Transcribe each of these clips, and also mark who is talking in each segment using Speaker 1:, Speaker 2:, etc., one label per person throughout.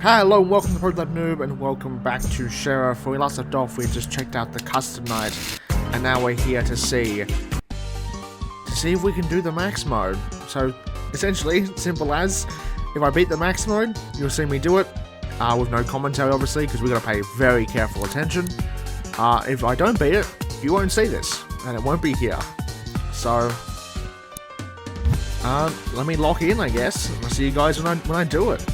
Speaker 1: Hello and welcome to TheProPlebNoob and welcome back to Sheriff. Where we last left off, we just checked out the custom night, and now we're here to see if we can do the max mode. So essentially, simple as, if I beat the max mode, you'll see me do it, with no commentary obviously, because we've got to pay very careful attention. If I don't beat it, you won't see this, and it won't be here. So, let me lock in, I guess. I'll see you guys when I do it.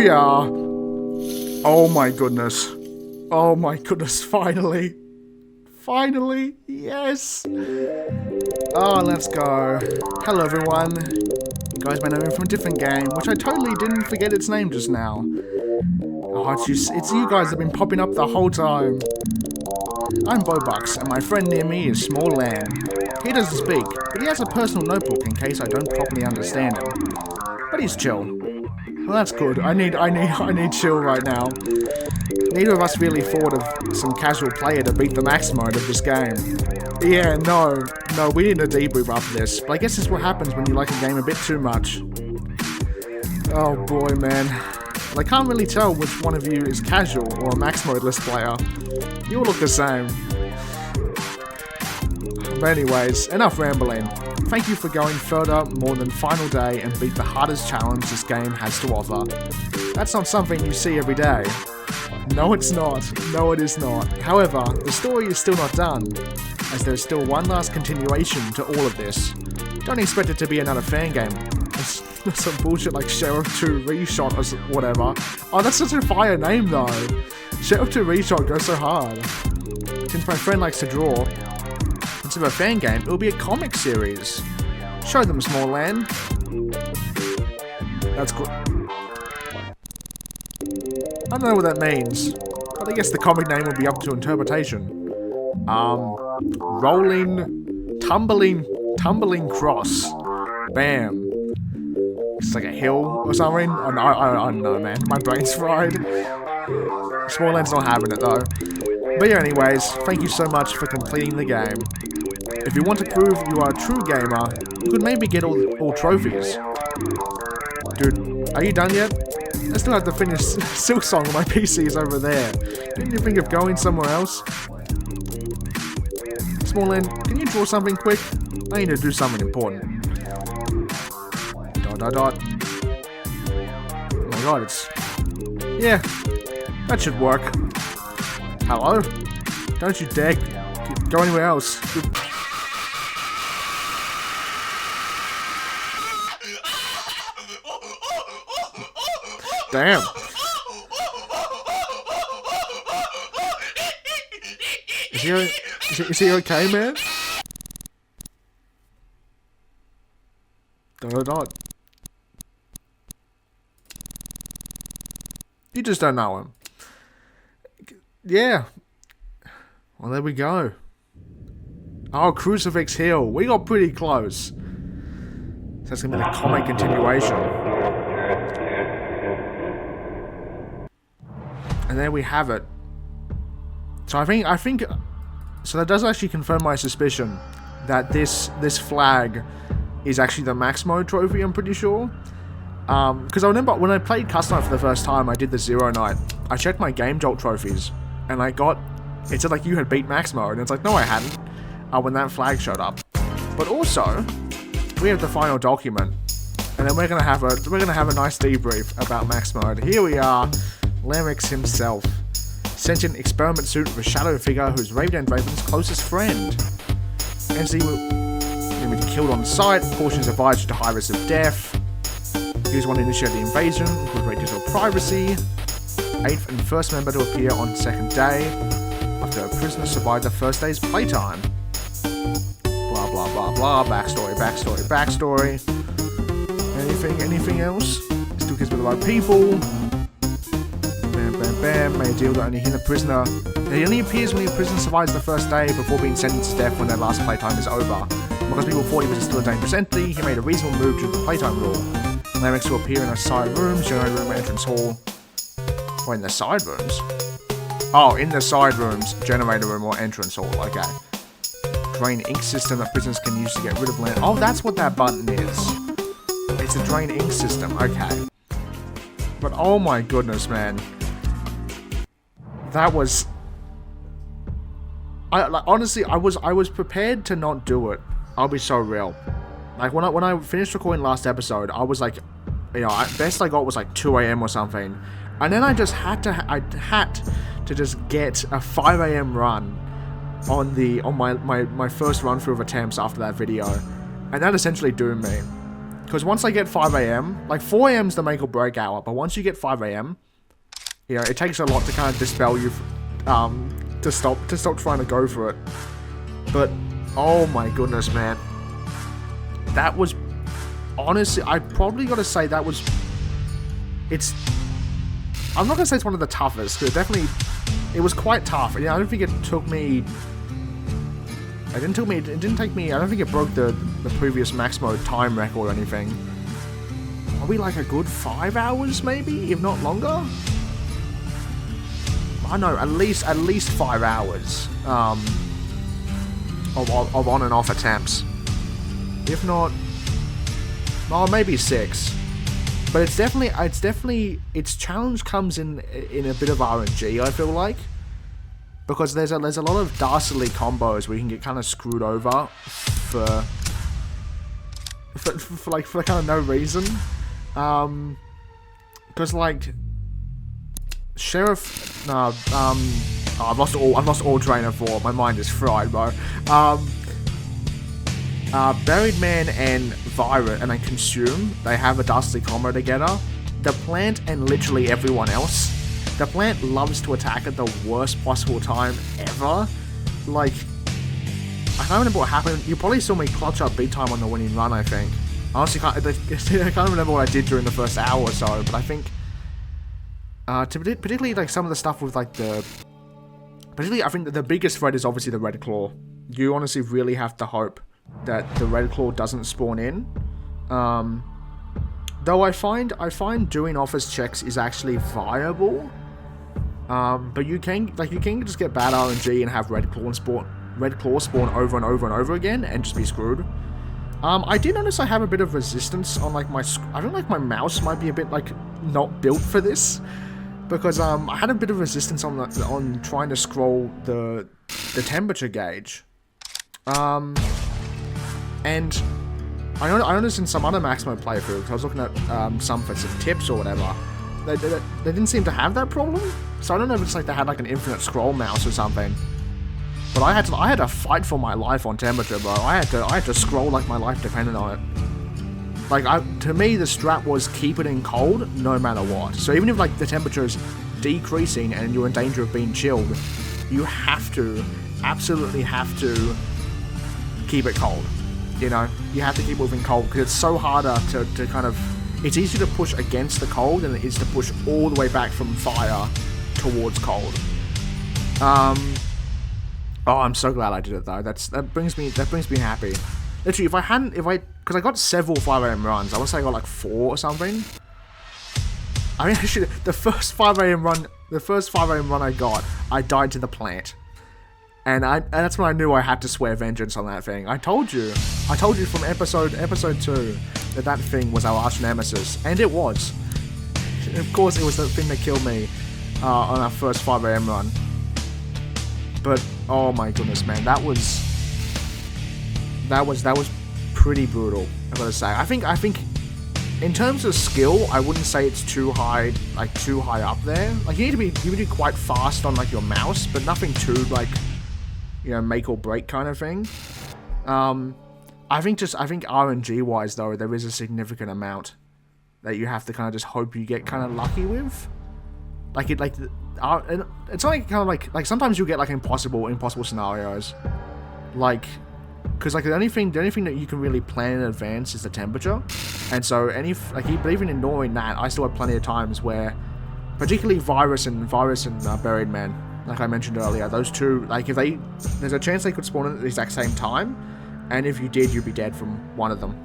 Speaker 1: we are. Oh my goodness. Oh my goodness, finally. Finally, yes. Oh, let's go. Hello everyone. You guys may know me from a different game, which I totally didn't forget its name just now. Oh, it's you guys that have been popping up the whole time. I'm Bobucks, and my friend near me is Small Lan. He doesn't speak, but he has a personal notebook in case I don't properly understand him. But he's chill. Well, that's good. I need chill right now. Neither of us really thought of some casual player to beat the max mode of this game. Yeah, no, we need a debrief after this. But I guess this is what happens when you like a game a bit too much. Oh boy, man. Well, I can't really tell which one of you is casual or a max mode list player. You all look the same. But anyways, enough rambling. Thank you for going further more than final day and beat the hardest challenge this game has to offer. That's not something you see every day. No, it's not. No, it is not. However, the story is still not done, as there's still one last continuation to all of this. Don't expect it to be another Fangame. Some bullshit like Sheriff 2 Reshot or whatever. Oh, that's such a fire name though. Sheriff 2 Reshot goes so hard. Since my friend likes to draw, instead of a Fangame, it will be a comic series. Show them, Small Lan. That's good. I don't know what that means, but I guess the comic name will be up to interpretation. Rolling, tumbling cross. Bam. It's like a hill or something. I don't know, man. My brain's fried. Small Lan's not having it though. But yeah, anyways, thank you so much for completing the game. If you want to prove you are a true gamer, you could maybe get all trophies. Dude, are you done yet? I still have to finish Silksong on my PC is over there. Didn't you think of going somewhere else? Small Lan, can you draw something quick? I need to do something important. ... Oh my god, it's... Yeah, that should work. Hello? Don't you dare go anywhere else. Damn. Is he okay, man? Dot. You just don't know him. Yeah. Well, there we go. Oh, Crucifix Hill. We got pretty close. So that's gonna be the comic continuation. And there we have it. So I think so that does actually confirm my suspicion that this flag is actually the max mode trophy, I'm pretty sure. Because I remember when I played Custom Night for the first time, I did the Zero Night. I checked my Game Jolt trophies, and it said like you had beat max mode, and it's like, no I hadn't, when that flag showed up. But also, we have the final document, and then we're gonna have a nice debrief about max mode. Here we are, LanRicks himself. Sentient experiment suit of a shadow figure who's Raven Raven's closest friend. NC will be killed on sight, cautions advised to high risk of death. He was one to initiate the invasion, with great digital privacy. 8th and first member to appear on second day, after a prisoner survived the first day's playtime. Blah blah blah blah, backstory. Anything else? Still kids with the right people. Bam, may deal that only hit a prisoner. He only appears when the prisoner survives the first day before being sentenced to death when their last playtime is over. Because people thought he was still a dangerous entity, he made a reasonable move due to the playtime rule. LanRicks will appear in the side rooms, generate room, entrance hall. Or in the side rooms? Oh, in the side rooms, generator room or entrance hall, okay. Drain ink system that prisoners can use to get rid of land. Oh, that's what that button is. It's a drain ink system, okay. But oh my goodness, man. That was... honestly, I was prepared to not do it. I'll be so real. Like, when I finished recording last episode, I was like, you know, best I got was like 2 AM or something. And then I just had to just get a 5 AM run on my first run through of attempts after that video. And that essentially doomed me. Because once I get 5 AM, like 4 AM's the make or break hour, but once you get 5 AM, you know, it takes a lot to kind of dispel you, to stop trying to go for it. But, oh my goodness, man. That was, honestly, I probably got to say that was, I'm not going to say it's one of the toughest, because it was quite tough. You know, I don't think it took me, I don't think it broke the previous max mode time record or anything. Probably like a good 5 hours, maybe, if not longer. I know, at least 5 hours of on and off attempts. If not, well, maybe 6. But it's definitely its challenge comes in a bit of RNG, I feel like, because there's a lot of dastardly combos where you can get kind of screwed over for kind of no reason. Because like Sheriff, no, I've lost all train of thought. My mind is fried, bro. Buried Man and Virus, and then Consume, they have a dastardly combo together. The Plant and literally everyone else. The Plant loves to attack at the worst possible time ever. Like, I can't remember what happened. You probably saw me clutch up big time on the winning run, I think. I honestly can't remember what I did during the first hour or so, but I think, particularly like some of the stuff with like particularly I think that the biggest threat is obviously the Red Claw. You honestly really have to hope that the Red Claw doesn't spawn in. Though I find doing office checks is actually viable. But you can just get bad RNG and have Red Claw spawn over and over and over again and just be screwed. I did notice I have a bit of resistance on like I feel like my mouse might be a bit like not built for this, because I had a bit of resistance on trying to scroll the temperature gauge. And I noticed in some other max mode playthrough, because I was looking at some for some tips or whatever, they didn't seem to have that problem. So I don't know if it's like they had like an infinite scroll mouse or something. But I had to fight for my life on temperature, bro. I had to scroll like my life depended on it. Like to me, the strat was keep it in cold no matter what. So even if like the temperature is decreasing and you're in danger of being chilled, you absolutely have to keep it cold. You know, you have to keep moving cold, because it's so harder to kind of, it's easier to push against the cold than it is to push all the way back from fire towards cold. Oh, I'm so glad I did it though. That brings me happy. Literally, because I got several 5 AM runs. I want to say I got like 4 or something. I mean, actually, the first 5 AM run I got, I died to the Plant. And that's when I knew I had to swear vengeance on that thing. I told you from episode 2 that thing was our arch nemesis, and it was. Of course, it was the thing that killed me on our first 5 AM run. But oh my goodness, man, that was pretty brutal, I gotta say. I think in terms of skill, I wouldn't say it's too high up there. Like you need to be quite fast on like your mouse, but nothing too like, you know, make or break kind of thing. I think RNG wise though, there is a significant amount that you have to kind of just hope you get kind of lucky with. It's like kind of like sometimes you get like impossible scenarios, like, because like the only thing that you can really plan in advance is the temperature, and so but even ignoring that, I still had plenty of times where, particularly Virus and Buried Man, like I mentioned earlier, those two, like there's a chance they could spawn in at the exact same time, and if you did, you'd be dead from one of them.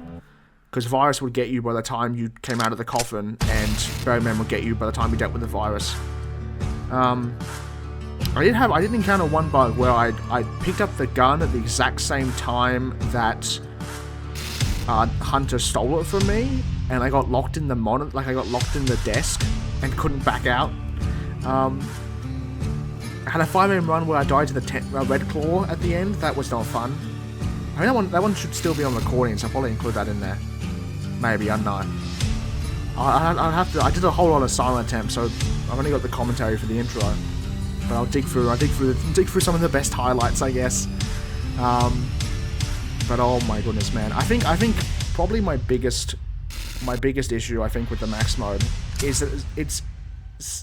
Speaker 1: Because Virus would get you by the time you came out of the coffin, and Buried Man would get you by the time you dealt with the Virus. I did encounter one bug where I picked up the gun at the exact same time that Hunter stole it from me, and I got locked in the monitor, like I got locked in the desk and couldn't back out. I had a 5 AM run where I died to the Red Claw at the end. That was not fun. I mean, that one should still be on recording, so I'll probably include that in there. Maybe, I don't know. I did a whole lot of silent attempts, so I've only got the commentary for the intro. But I'll dig through some of the best highlights, I guess. But oh my goodness, man. I think probably my biggest my biggest issue, I think, with the max mode is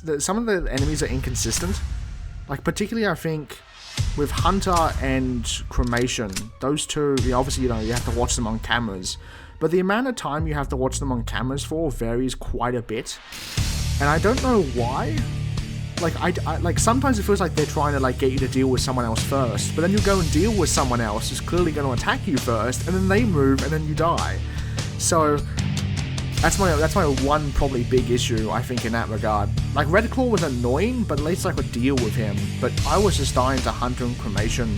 Speaker 1: that some of the enemies are inconsistent. Like, particularly, I think, with Hunter and Cremation, those two, obviously, you have to watch them on cameras. But the amount of time you have to watch them on cameras for varies quite a bit. And I don't know why. Like, like, sometimes it feels like they're trying to, like, get you to deal with someone else first. But then you go and deal with someone else who's clearly going to attack you first, and then they move, and then you die. So, that's my one probably big issue, I think, in that regard. Like, Red Claw was annoying, but at least I could deal with him. But I was just dying to Hunter and Cremation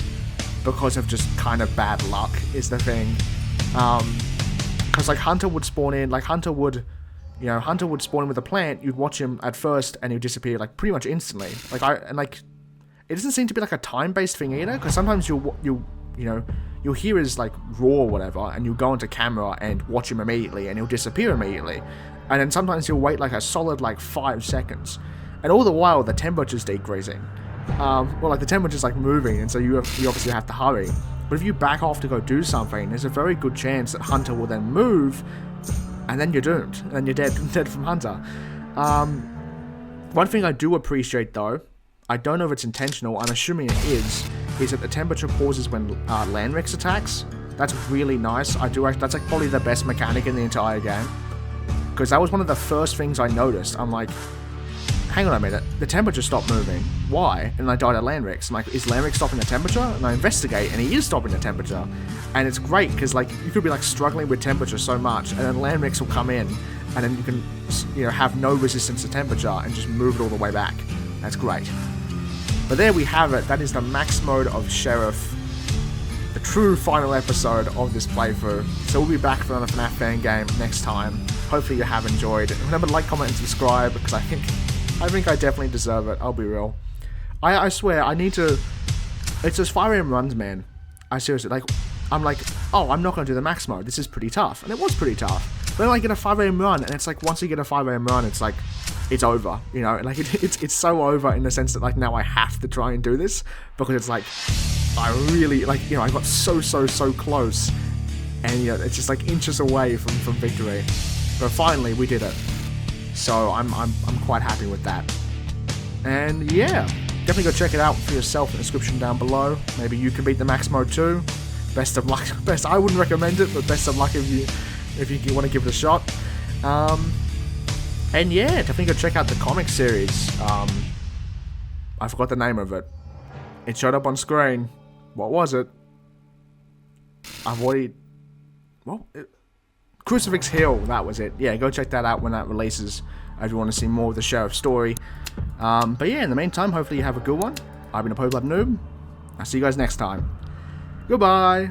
Speaker 1: because of just kind of bad luck, is the thing. Because, like, Hunter would spawn in, like, Hunter would spawn in with a plant, you'd watch him at first, and he'd disappear, like, pretty much instantly. Like, it doesn't seem to be, like, a time-based thing either, because sometimes you'll hear his, like, roar or whatever, and you'll go into camera and watch him immediately, and he'll disappear immediately. And then sometimes you'll wait, like, a solid, like, 5 seconds. And all the while, the temperature's decreasing. Like, the temperature's, like, moving, and so you obviously have to hurry. But if you back off to go do something, there's a very good chance that Hunter will then move, and then you're doomed, and you're dead from Hunter. One thing I do appreciate, though, I don't know if it's intentional, I'm assuming it is that the temperature pauses when LanRicks attacks. That's really nice. That's like probably the best mechanic in the entire game. Because that was one of the first things I noticed. I'm like, hang on a minute, the temperature stopped moving. Why? And I died at LanRicks. I'm like, is LanRicks stopping the temperature? And I investigate, and he is stopping the temperature. And it's great, because, like, you could be, like, struggling with temperature so much, and then LanRicks will come in, and then you can, have no resistance to temperature, and just move it all the way back. That's great. But there we have it. That is the max mode of Sheriff. The true final episode of this playthrough. So we'll be back for another FNaF Fangame next time. Hopefully you have enjoyed. Remember to like, comment, and subscribe, because I think I definitely deserve it. I'll be real. I swear, I need to... It's just 5 AM runs, man. I seriously, like... I'm like, oh, I'm not going to do the max mode. This is pretty tough. And it was pretty tough. But then I get a 5 AM run, and it's like, once you get a 5 AM run, it's like, it's over, Like, it's so over in the sense that, like, now I have to try and do this. Because it's like, I really, like, I got so close. And, it's just, like, inches away from victory. But finally, we did it. So, I'm quite happy with that. And, yeah. Definitely go check it out for yourself in the description down below. Maybe you can beat the max mode too. Best of luck. I wouldn't recommend it, but best of luck if you want to give it a shot. And yeah, definitely go check out the comic series. I forgot the name of it. It showed up on screen. What was it? Crucifix Hill. That was it. Yeah, go check that out when that releases. If you want to see more of the Sheriff's story. But yeah, in the meantime, hopefully you have a good one. I've been TheProPlebNoob. I'll see you guys next time. Goodbye!